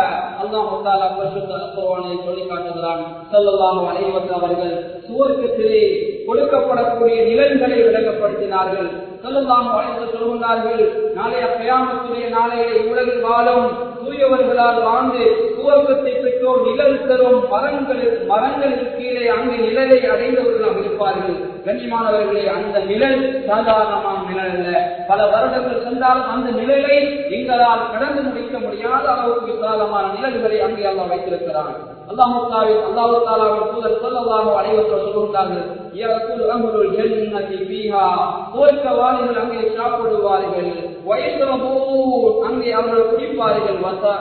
அல்லாஹ் தஆலா பரிசுத்த அல் குர்ஆனிலே சொல்லி காட்டுகிறான். ஸல்லல்லாஹு அலைஹி வஸல்லம் அவர்கள் சுவர்க்கத்திலே கொடுக்கப்படக்கூடிய நிழல்களை விளங்கப்படுத்தினார்கள். ஸல்லல்லாஹு அலைஹி வஸல்லம் சொல்கிறார்கள், நாளைய கியாமத்துடைய நாளையிலே உலகில் வாழும் தூயவர்களால் வாழ்ந்து சுவர்க்கத்தை பெற்றோர் நிழல் தரும் மரங்களுக்கு கீழே அங்கு நிழலை அடைந்தவர்களாக இருப்பார்கள். கண்ணியமானவர்களே, அந்த நிழல் சாதாரணமான நிழல் அல்ல. பல வருடங்கள் சென்றாலும் அந்த நிழலை எங்களால் கடந்து முடிக்க முடியாத அளவுக்கு விசாலமான நிழல்களை அங்கே அல்லாஹ் வைத்திருக்கிறான். அல்லாஹ் தஆலாவின் தூதர் ஸல்லல்லாஹு அலைஹி வஸல்லம் சொல்கிறார்கள், யகுல் அம்ருல் ஜன்னதி ஃபீஹா, சுவர்க்கவாதிகள் அங்கே சாப்பிடுவார்கள், வயஸ்ரபூன் அங்கே அவர்கள் குடிப்பார்கள்,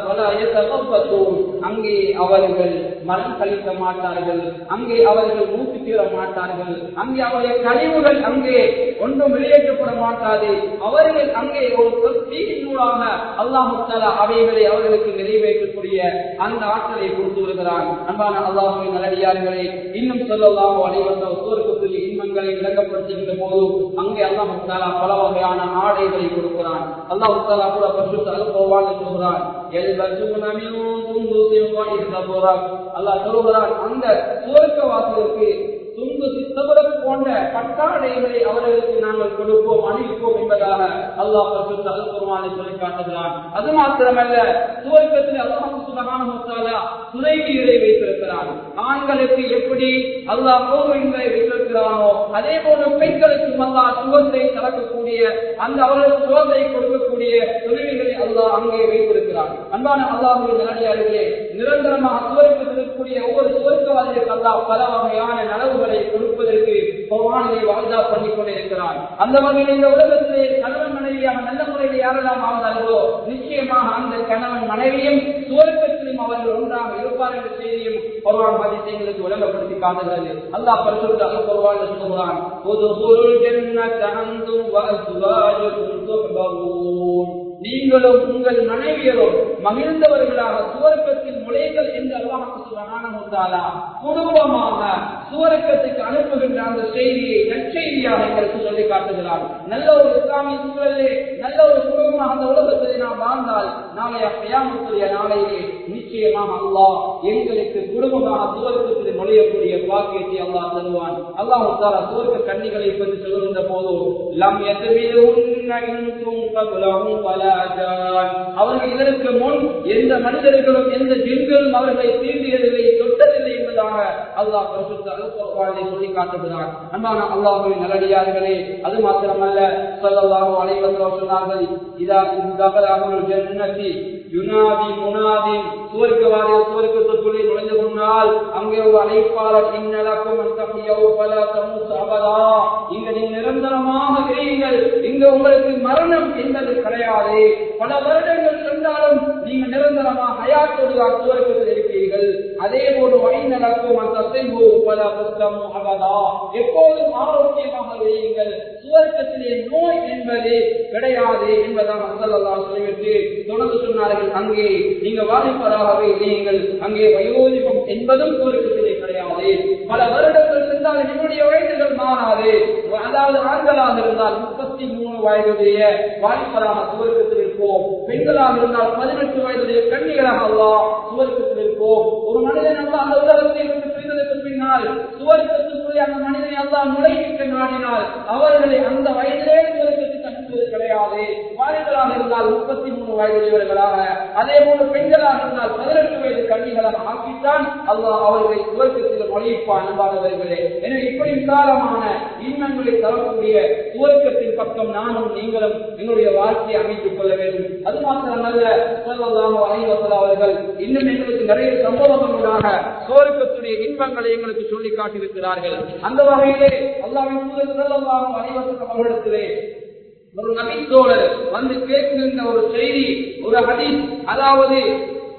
வலா யதகஃபதூன் அங்கே அவர்கள் மலம் கழிக்க மாட்டார்கள், அங்கே அவர்கள் மூச்சு தீர மாட்டார்கள், அங்கே அவருடைய கழிவுகள் அங்கே ஒன்றும் வெளியேற்றப்பட மாட்டாது. அவர்கள் அங்கே ஒரு தஸ்பீஹினூடாக அல்லாஹ் தஆலா அவைகளை அவர்களுக்கு நிறைவேற்றக்கூடிய அந்த ஆற்றலை கொடுத்து வருகிறார். அன்பான அல்லாஹ்வின் நல்லடியார்களே, இன்னும் ஸல்லல்லாஹு அலைஹி வஸல்லம் சுவர்க்கத்தில் இன்பங்களை விளங்கப்படுத்துகின்ற போது அங்கே அல்லாஹ் தஆலா பல வகையான ஆடைகளை கொடுக்கிறான். அல்லாஹ் தஆலா கூட பரிசுத்த அல் குர்ஆனில் சொல்கிறான், யல்பஸூன மின் சுந்துஸின் வ இஸ்தபரக், அல்லாஹ் சொல்கிறான், அந்த சுவர்க்கவாசிகளுக்கு சுந்துஸ் இஸ்தபரக் போன்ற பட்டாடைகளை அவர்களுக்கு நாங்கள் கொடுப்போம் அணிவிப்போம் என்பதாக அல்லாஹ் பரிசுத்த அல் குர்ஆனில் சொல்லி காட்டுகிறான். அது மாத்திரமல்ல, சுவர்க்கத்தில் அல்லாஹ் சுப்ஹானஹு வ தஆலா துணைவியரை வைத்திருக்கிறான். ஆண்களுக்கு எப்படி அல்லாஹ் ஹூரின்களை வைத்திருக்கிறானோ அதே போல பெண்களுக்கு அல்லாஹ் சுகத்தை தரக்கூடிய அந்த அவர்களுக்கு சுகத்தை கொடுக்கக்கூடிய துணைவிகளை அல்லாஹ் அங்கே வைத்திருக்கிறான். அன்பான அல்லாஹ்வின் நல்லடியார்களே, நிரந்தரமாக சுவர்க்கத்தில் இருக்கக்கூடிய ஒவ்வொரு சுவர்க்கவாதிகளுக்கு அல்லாஹ் பல வகையான நலவுகளை கொடுப்பதற்கு குர்ஆனிலே வாய்தா பண்ணிக் கொண்டிருக்கிறான். அந்த வகையில் இந்த உலகத்திலே கணவன் மனைவியாக நல்ல முறையில் யாரெல்லாம் ஆவதார்களோ நிச்சயமாக அந்த கணவன் மனைவியும் சுவர்க்கத்திலும் அவர்கள் ஒன்றாக இருப்பார் என்ற செய்தியும் குர்ஆன் ஹதீஸ்களுக்கு விளங்கப்படுத்தி காட்டுகிறது. அல்லாஹ் பரிசுத்த அல் குர்ஆனில் சொல்கிறான், உதுகுலுல் ஜன்னத அன்தும் வ அஸ்வாஜுகும் துஹ்பரூன். நீங்களும் உங்கள் மனைவியரும் மகிழ்ந்தவர்களாக சுவர்க்கத்தில் நுழைங்கள் என்று அல்லாஹ் சுப்ஹானஹு வ தஆலா குடும்பமாக சுவர்க்கத்துக்கு அனுப்புகின்ற அந்த செய்தியை நற்செய்தியாக எங்களுக்கு சொல்லி காட்டுகிறார். நல்ல ஒரு இஸ்லாமிய சூழலிலே நல்ல ஒரு குடும்பமாக அந்த உலகத்திலே நாம் வாழ்ந்தால் நாளைய கியாமத்துடைய நாளையிலே நிச்சயமாக அல்லாஹ் எங்களுக்கு குடும்பமாக சுவர்க்கத்தில் நுழையக்கூடிய பாக்கியத்தை அல்லாஹ் தருவான். அல்லாஹ் தஆலா சுவர்க்க கன்னிகளை பற்றி சொல்கின்ற போது லம் யத்பிலுன்ன இன்கும் கப்லஹும் வலாஜான், அவர்கள் இதற்கு முன் எந்த மனிதர்களும் எந்த ஜின்களும் அவர்களை தீண்டியதில்லை தொட்டதில்லை என்பதாக அல்லாஹ் பரிசுத்த அல் குர்ஆனில் சொல்லி காட்டுகிறார். அன்பான அல்லாஹ்வின் நல்லடியார்களே, அது மாத்திரமல்ல, ஸல்லல்லாஹு அலைஹி வஸல்லம் சொன்னார்கள், இதா தகலஹுல் ஜன்னதி யுனாதி முனாதி, சுவர்க்கவாதிகள் சுவர்க்கத்துக்குள்ளே நுழைந்து கொண்டால் அங்கே ஒரு அழைப்பாளர், இன்னலக்கும் அன் தஹியு ஃபலா தமூத் அபதா, இங்க நீங்க நிரந்தரமாக இருங்கள், இங்க உங்களுக்கு மரணம் என்பது கிடையாது. பல வருடங்கள் சென்றாலும் நீங்க நிரந்தரமாக ஹயாத்தோடு சுவர்க்கத்தில் இருப்பீர்கள். அதே போல வைநலக்கும் அன் தஹியு ஃபலா தமூ அபதா, எப்போதும் ஆரோக்கியமாக இருங்கள், சுவர்க்கத்திலே நோய் என்பது கிடையாது என்பதாக ஸல்லல்லாஹு அலைஹி வஸல்லம் தொடர்ந்து சொன்னார்கள், அங்கே நீங்க வாலிபராகவே நீங்கள், அங்கே வயோதிபம் என்பதும் சுவர்க்கத்திலே கிடையாது. பல வருடங்கள் சென்றால் என்னுடைய வயதுகள் மாறாது. அதாவது ஆண்களாக இருந்தால் 33 வயதுடைய வாலிபராக சுவர்க்கத்தில் இருப்போம், பெண்களாக இருந்தால் 18 வயதுடைய கன்னிகளாக அல்லாஹ் சுவர்க்கத்தில் இருப்போம். ஒரு மனிதன் அல்லாஹ் அந்த உலகத்தை விட்டு பிரிந்ததற்கு பின்னால் சுவர்க்கத்துக்குள்ளே அந்த மனிதனை அல்லாஹ் நுழைவிக்க நாடினால் அவர்களை அந்த வயதிலே சுவர்க்கத்துக்கு அனுப்புவது கிடையாது. வாலிபராக இருந்தால் 33 வயதுடையவர்களாக, அதே போல பெண்களாக இருந்தால் 18 வயது கன்னிகளாக ஆக்கித்தான் அல்லாஹ் அவர்களை சுவர்க்கத்தில் நுழைவிப்பான். அன்பானவர்களே, எனவே இப்படி விசாலமான இன்பங்களை தரக்கூடிய சுவர்க்கத்தின் பக்கம் நானும் நீங்களும் எங்களுடைய வாழ்க்கையை அமைத்துக் கொள்ள வேண்டும். அது மாத்திரமல்ல, ஸல்லல்லாஹு அலைஹி வஸல்லம் அவர்கள் இன்னும் எங்களுக்கு நிறைய சம்பவங்களாக சுவர்க்கத்துடைய இன்பங்களை எங்களுக்கு சொல்லி காட்டியிருக்கிறார்கள். அந்த வகையிலே அல்லாஹ்வின் தூதர் ஸல்லல்லாஹு அலைஹி வஸல்லம் அவர்களிடத்திலே ஒரு நபி தோழர் வந்து கேட்கின்ற ஒரு செய்தி, ஒரு ஹதீஸ், அதாவது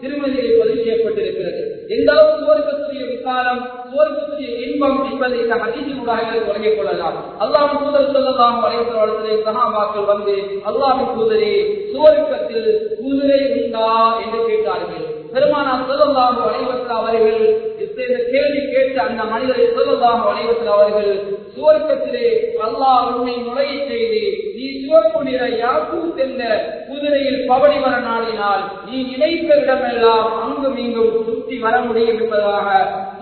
திருமதியில் பதிவு செய்யப்பட்டிருக்கிறது. எந்த அளவு சுவர்க்கத்துடைய விசாலம், சுவர்க்கத்துடைய இன்பம் என்பதை இந்த ஹதீஸினூடாக வழங்கிக் கொள்ளலாம். அல்லாஹ்வின் தூதர் ஸல்லல்லாஹு அலைஹி வஸல்லம் சஹாபாக்கள் வந்து, அல்லாஹ்வின் தூதரே, சுவர்க்கத்தில் குதிரை உண்டா என்று கேட்டார்கள். பெருமானார் ஸல்லல்லாஹு அலைஹி வஸல்லம் அவர்கள் இந்த கேள்வி கேட்ட அந்த மனிதரை ஸல்லல்லாஹு அலைஹி வஸல்லம் அவர்கள், சுவர்க்கத்திலே அல்லாஹ் உன்னை நுழைய செய்து நீ சிவப்பு நிற யாக்கூத் என்ற குதிரையில் பவனி வர நாடினால் நீ நினைத்த இடமெல்லாம் அங்கும் இங்கும் சுற்றி வர முடியும் என்பதாக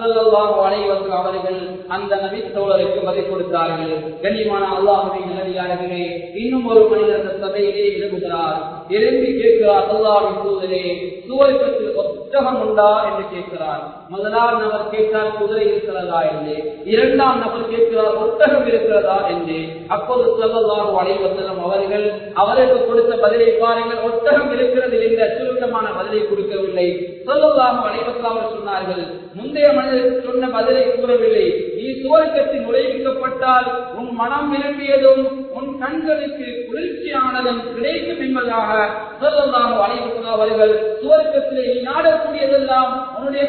ஸல்லல்லாஹு அலைஹி வஸல்லம் அவர்கள் அந்த நபி தோழருக்கு பதில் கொடுத்தார்கள். கண்ணியமான அல்லாஹ்வின் நல்லடியார்களே, இன்னும் ஒரு மனிதர் அந்த சபையிலே எழுதுகிறார். எழுந்து கேட்கிறார், அல்லாஹ்வின் தூதரே, சுவர்க்கத்தில் ஒட்டகம் உண்டா என்று கேட்கிறார். முதலாம் நபர் கேட்கிறார், குதிரை இருக்கிறதா என்று. இரண்டாம் நபர் கேட்கிறார், ஒட்டகம் இருக்கிறதா என்று. அப்போது ஸல்லல்லாஹு அலைஹி வஸல்லம் அவர்கள் அவருக்கு கொடுத்த பதிலை பாருங்கள், ஒட்டகம் இருக்கிறது என்ற சுருக்கமான பதிலை கொடுக்கவில்லை. ஸல்லல்லாஹு அலைஹி வஸல்லம் அவர்கள் சொன்னார்கள், முந்தைய மனிதருக்கு சொன்ன பதிலை கூறவில்லை. நீ சுவர்க்கத்தில் நுழைவிக்கப்பட்டால் உன் மனம் விரும்பியதும் உன் கண்களுக்கு குளிர்ச்சியானதும் கிடைக்கும் என்பதாக ஸல்லல்லாஹு அலைஹி வஸல்லம் அவர்கள் சுவர்க்கத்திலே நீ நாடக்கூடியதெல்லாம் உன்னுடைய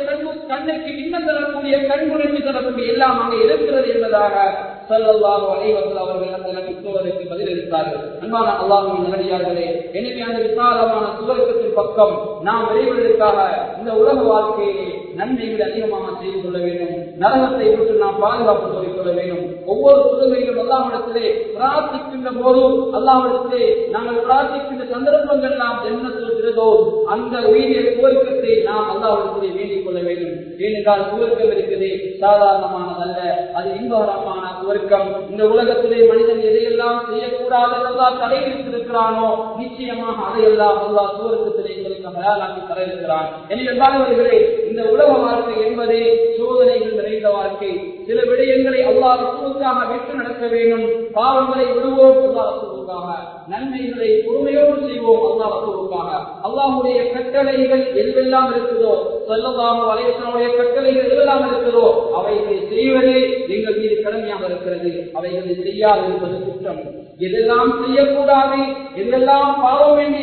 கண்ணுக்கு இன்பம் தரக்கூடிய கண்குளிர்ச்சி தரக்கூடிய எல்லாம் அங்கே இருக்கிறது என்பதாக ஸல்லல்லாஹு அலைஹி வஸல்லம் அவர்கள் அந்த நபி தோழருக்கு பதிலளித்தார்கள். அன்பான அல்லாஹ்வின் நல்லடியார்களே, எனவே அந்த விசாலமான சுவர்க்கத்தின் பக்கம் நாம் விரைவதற்காக இந்த உலக வாழ்க்கையை நன்மைகளை அதிகமாக செய்து கொள்ள வேண்டும். நரகத்தை விட்டு நாம் பாதுகாப்பு சொல்லிக் கொள்ள வேண்டும். ஒவ்வொரு தொழுகையிலும் அல்லாஹ்விடத்திலே பிரார்த்திக்கின்ற போதும் அல்லாஹ்விடத்திலே நாங்கள் பிரார்த்திக்கின்ற சந்தர்ப்பங்கள் நாம் ஜன்னத்துல் ஃபிர்தௌஸ் அந்த உயரிய சுவர்க்கத்தை நாம் அல்லாஹ்விடத்திலே வேண்டிக் கொள்ள வேண்டும். ஏனென்றால் சுவர்க்கம் இருக்குது சாதாரணமானதல்ல, அது இன்பகரமான சுவர்க்கம். இந்த உலகத்திலே மனிதன் எதையெல்லாம் செய்யக்கூடாது அல்லாஹ் தடை விதித்திருக்கிறானோ நிச்சயமாக அதையெல்லாம் அல்லாஹ் சுவர்க்கத்திலே எங்களுக்கு ஹலாலாக்கி தர இருக்கிறான். எனவே இந்த உலக வாழ்க்கை என்பதே சோதனைகள் நிறைந்த வாழ்க்கை. சில விடயங்களை அல்லாஹ் ரசூலுக்காக வெற்றி நடக்க வேண்டும். பாவங்களை விடுவோம் அல்லாஹ் ரசூலுக்காக, நன்மைகளை பொறுமையோடு செய்வோம் அல்லாஹ் ரசூலுக்காக. அல்லாஹ்வுடைய கட்டளைகள் எதுவெல்லாம் இருக்குதோ, ஸல்லல்லாஹு அலைஹி வஸல்லம் கட்டளைகள் எதுவெல்லாம் இருக்குதோ அவைகளை செய்வதே எங்கள் மீது கடமையாக இருக்கிறது. அவைகளை செய்யாது இருப்பது குற்றம். எதெல்லாம் செய்யக்கூடாது, எதெல்லாம் பாவம் என்று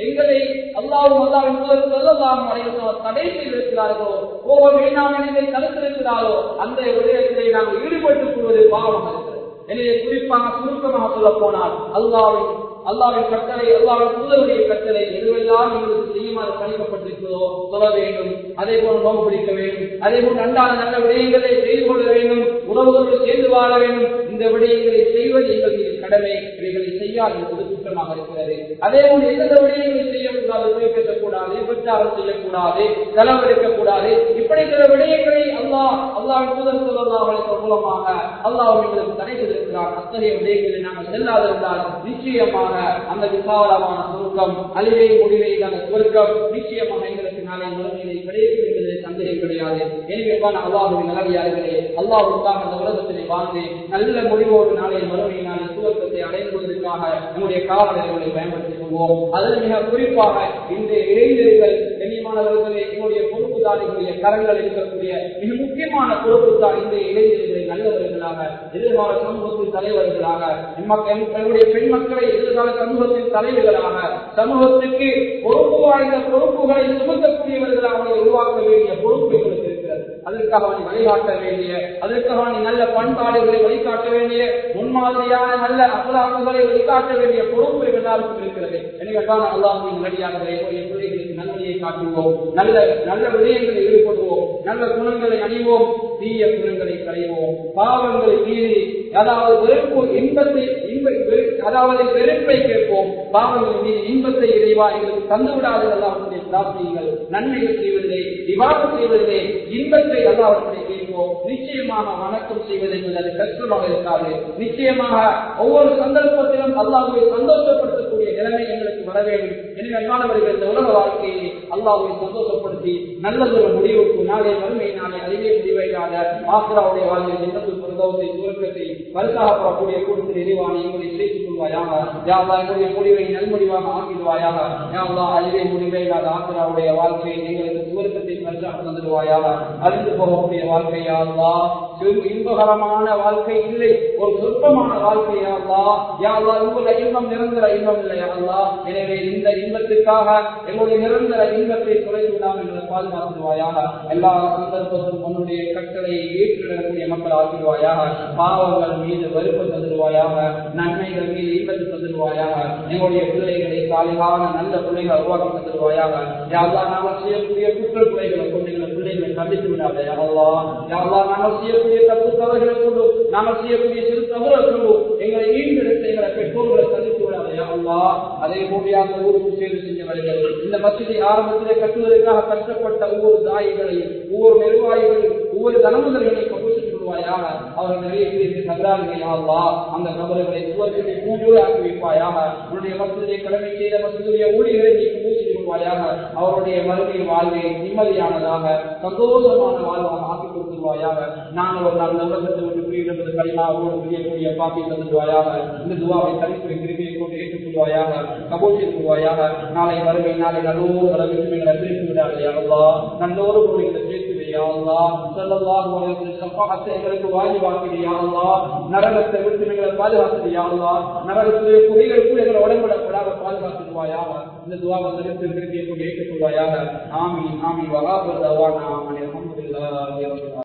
எங்களை அல்லாஹ்வும் அல்லாஹ்வின் தூதர் ஸல்லல்லாஹு அலைஹி வஸல்லம் தடை செய்திருக்கிறார்களோ, போக வேண்டாம் என்று தடுத்திருக்கிறாரோ அந்த விடயத்திலே நாம் ஈடுபட்டுக் கொள்வது பாவமாக இருக்கிறது. எனவே குறிப்பாக சுருக்கமாக சொல்ல போனால் அல்லாஹ்வின் கட்டளை, அல்லாஹ்வின் தூதருடைய கட்டளை எதுவெல்லாம் எங்களுக்கு செய்யுமாறு பணிக்கப்பட்டிருக்கிறதோ சொல்ல வேண்டும். அதே போல் நோன்பு பிடிக்க வேண்டும். அதே போல் அன்றாட நல்ல விடயங்களை செய்து கொள்ள வேண்டும். உறவுகளோடு சேர்ந்து வாழ வேண்டும். இந்த விடயங்களை செய்வது எங்கள் மீது கடமை. இவைகளை செய்யாது என்பது குற்றமாக இருக்கிறது. அதே போல் எந்த விடயங்களை செய்யக்கூடாது, போய் பேசக்கூடாது, பிரச்சாரம் செய்யக்கூடாது, செலவெடுக்கக்கூடாது. இப்படி சில விடயங்களை அல்லாஹ்வின் தூதர் ஸல்லல்லாஹு அலைஹி வஸல்லம் மூலமாக அல்லாஹ் எங்களுக்கு தடை செய்திருக்கிறார். அத்தகைய விடயங்களை நாங்கள் செல்லாதிருந்தால் நிச்சயமாக அந்த விசாலமான சுருக்கம், அழிவை முடிவை அந்த சுருக்கம் நிச்சயமாக எங்களுக்கு நாளை மறுமையிலே கிடைக்கும் என்பதில் சந்தேகம் கிடையாது. எனவே அல்லாஹ்வின் நல்லடியார்களே, அல்லாஹ்வுக்காக அந்த உலகத்திலே வாழ்ந்து நல்ல முடிவோடு நாளை மறுமையினாலே சுவர்க்கத்தை அடைவதற்காக நம்முடைய காலங்களை பயன்படுத்திக் கொள்வோம். அதில் மிக குறிப்பாக இந்த இளைஞர்கள் கண்ணியமானவர்களே, என்னுடைய பொறுப்புதாரிகளுடைய கரங்கள் இருக்கக்கூடிய மிக முக்கியமான பொறுப்புதான் இந்த இளைஞர்களை நல்லவர்களாக, எதிர்கால சமூகத்தின் தலைவர்களாக, நம்முடைய பெண் மக்களை எதிர்கால சமூகத்தின் தலைவர்களாக, சமூகத்துக்கு பொறுப்பு வாய்ந்த பொறுப்புகளை சுமத்தக்கூடியவர்களாக உருவாக்க வேண்டிய பொறுப்பு எங்களுக்கு இருக்கிறது. அதற்காக வழிகாட்ட வேண்டிய, அதற்காக நல்ல பண்பாடுகளை வழிகாட்ட வேண்டிய, முன்மாதிரியான நல்ல அகலாக்குகளை வழிகாட்ட வேண்டிய பொறுப்பு எல்லாருக்கும் இருக்கிறது. எனவே அல்லாஹ்வின் நல்லடியார்களே, பிள்ளைகளுக்கு நன்மையை காட்டுவோம், நல்ல விடயங்களை ஈடுபடுவோம், நல்ல குணங்களை அணிவோம், தீய குணங்களை களைவோம், பாவங்களை மீறி வெறுப்பை கேட்போம், பாவங்களை மீறி இன்பத்தை இறைவா எங்களுக்கு தந்துவிடாது அல்லாஹ்வுடைய பிரார்த்தனைகள், நன்மைகள் செய்வதிலே, விவாதம் செய்வதிலே இன்பத்தை அல்லாஹ்விடத்திலே கேட்போம். நிச்சயமாக வணக்கம் செய்வது என்பது அது கஷ்டமாக இருக்காது. நிச்சயமாக ஒவ்வொரு சந்தர்ப்பத்திலும் அல்லாஹ்வை சந்தோஷப்படுத்தக்கூடிய நிலைமை எங்களுக்கு வர வேண்டும். எனவே அன்பானவர்கள், இந்த உலக வாழ்க்கையை அல்லாஹ்வை சந்தோஷப்படுத்தி நல்லதொரு முடிவுக்கு நாளை மறுமையினாலே அறிவே முடிவையாக ஆசிராவுடைய வாழ்வில் ஜன்னத்துல் ஃபிர்தௌஸை சுவர்க்கத்தை பரிசாகப்படக்கூடிய கூட்டத்தில் இறைவான எங்களை இணைத்துக் கொள்வாயாக. யா அல்லாஹ், எங்களுடைய முடிவை நல்முடிவாக ஆக்கிடுவாயாக. யா அல்லாஹ், அறிவே முடிவை இல்லாத ஆசிராவுடைய வாழ்க்கையை எங்களுக்கு சுவர்க்கத்தை பரிசாக தந்துடுவாயாக. அறிந்து போகக்கூடிய வாழ்க்கை யா அல்லாஹ் இன்பகரமான வாழ்க்கை இல்லை, ஒரு சொற்பமான வாழ்க்கை யா அல்லாஹ். யா அல்லாஹ், உங்களுடைய இன்பம் நிரந்தர இன்பம் இல்லை யா அல்லாஹ். எனவே இந்த இன்பத்திற்காக எங்களுடைய நிரந்தர இன்பத்தை குறைத்து விடாமல் எங்களை பாதுகாத்துடுவாயாக. எல்லா சந்தர்ப்பத்திலும் உன்னுடைய கட்டளையை ஏற்று நடக்கூடிய மக்கள் ஆக்கிடுவாயாக. பாவங்கள் மீது வெறுப்பு தந்துடுவாயாக, நன்மைகள் மீது இன்பத்தை தந்துடுவாயாக. எங்களுடைய பிள்ளைகளை சாலிகான நல்ல பிள்ளைகளை உருவாக்கி தந்துடுவாயாக. யா அல்லாஹ், நாங்கள் செய்யக்கூடிய குற்ற பிள்ளைகளை கொண்டு எங்களை பிள்ளைகளை கண்டித்து விடாதே யா அல்லாஹ். யா அல்லாஹ், நாங்கள் செய்யக்கூடிய தப்பு தவறுகளை கொண்டு, நாங்கள் செய்யக்கூடிய சிறு தவறுகளை கொண்டு எங்களை ஈடுபடுத்த எங்களை பெற்றோர்களை சந்தித்து விடாதே யா அல்லாஹ். அதே போல அந்த ஊருக்கு சேர்ந்து செஞ்சவர்கள், இந்த மஸ்ஜிதை ஆரம்பத்திலே கட்டுவதற்காக கஷ்டப்பட்ட ஒவ்வொரு தாய்களையும், ஒவ்வொரு நிர்வாகிகளையும், ஒவ்வொரு தனமுதல்களையும் கபூல் செய்து கொள்வாயாக. அவர்கள் நிறைய பேருக்கு நகரார்கள் யா அல்லாஹ். அந்த நபர்களை சுவர்க்கத்தை பூஜோடு ஆக்கி வைப்பாயாக. உன்னுடைய மஸ்ஜிதை கடமை செய்த மஸ்ஜிதுடைய ஊழியர்களை நீ கபூல் செய்து கொள்வாயாக. அவருடைய மறுமை வாழ்வை நிம்மதியானதாக சந்தோஷமான வாழ்வாக ஆக்கி கொடுத்துருவாயாக. நாங்கள் ஒரு நாள் உலகத்தை விட்டு பிரிவிடுவது கலிமாவோடு பிரியக்கூடிய பாக்கி தந்துடுவாயாக. இந்த துவாவை தனித்துறை கிருபையை கொண்டு ஏற்றுக்கொள்வாயாக, கபூல் செய்து கொள்வாயாக. நாளை மறுமை நாளை நல்லோரு வளர்ச்சி எங்களை பிரித்து விடாதே யா அல்லாஹ். நல்லோரு பொருள்களை சேர்த்து யா அல்லாஹ். ஸல்லல்லாஹு அலைஹி வஸல்லம் ஷஃபாஅத்தை எங்களுக்கு வாஜிபாக்கிடு யா அல்லாஹ். நரகத்தை விட்டு எங்களை பாதுகாத்துடு யா அல்லாஹ். நரகத்துடைய குடிகளுக்கு எங்களை உடம்படப்படாத பாதுகாத்துடுவாயாக. இந்த துவாவை தனித்துறை கிருபையை கொண்டு ஏற்றுக்கொள்வாயாக. ஆமீன் ஆமீன். வஆஹிரு தஅவானா அல்ஹம்துலில்லாஹி ரப்பில் ஆலமீன்.